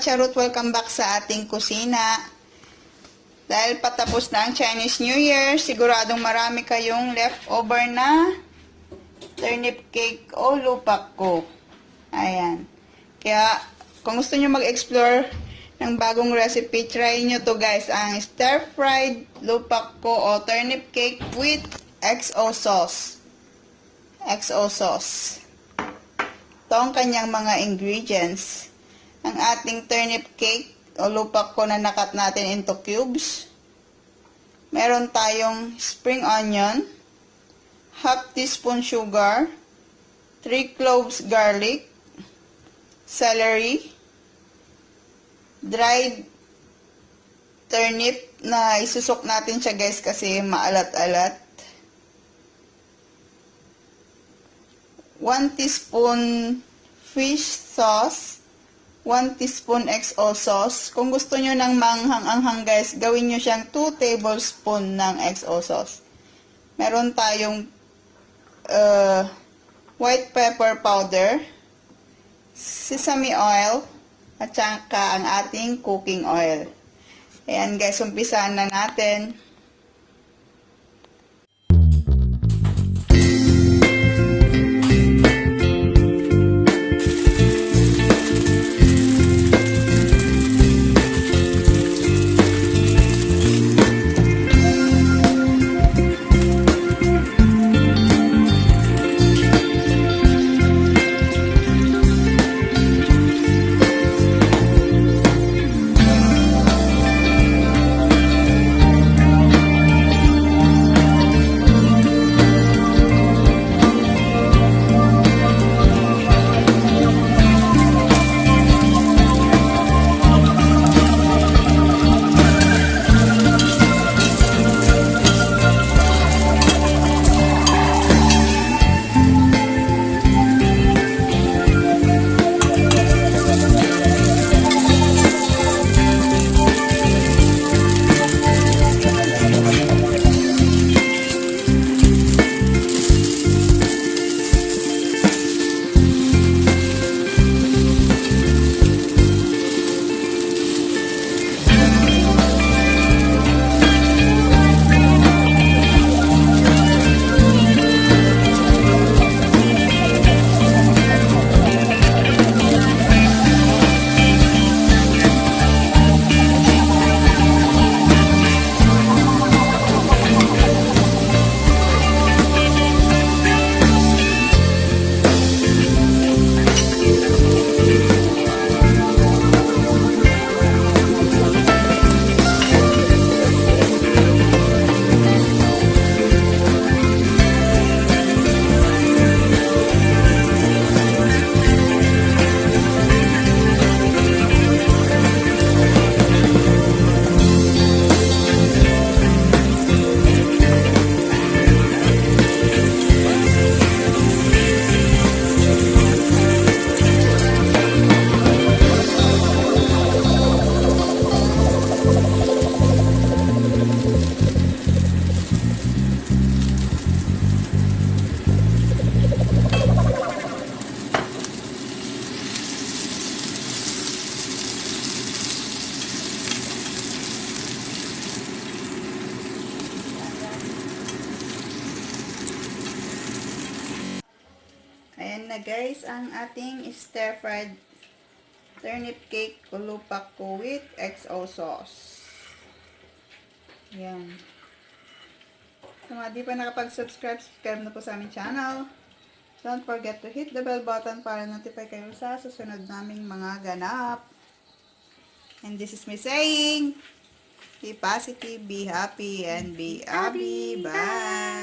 charot, welcome back sa ating kusina. Dahil patapos na ang Chinese New Year, siguradong marami kayong leftover na turnip cake o Loh Bok Goh. Ayan. Kaya, kung gusto nyo mag-explore ng bagong recipe, try nyo to guys. Ang stir-fried Loh Bok Goh o turnip cake with XO sauce. XO sauce. Ito ang kanyang mga ingredients. Ang ating turnip cake o Loh Bok Goh na nakat natin into cubes. Meron tayong spring onion, half teaspoon sugar, 3 cloves garlic, celery, dried turnip na isusok natin siya guys kasi maalat-alat. 1 teaspoon fish sauce, 1 teaspoon XO sauce. Kung gusto nyo ng manghang-anghang guys, gawin nyo siyang 2 tablespoon ng XO sauce. Meron tayong white pepper powder, sesame oil, at saka ang ating cooking oil. Ayan guys, umpisahan na natin. Ayan na guys, ang ating stir-fried turnip cake o Loh Bok Goh with XO sauce. Ayan. Sa mga di pa nakapag-subscribe, subscribe na po sa aming channel. Don't forget to hit the bell button para notify kayo sa susunod naming mga ganap. And this is me saying, be positive, be happy, and be happy. Bye!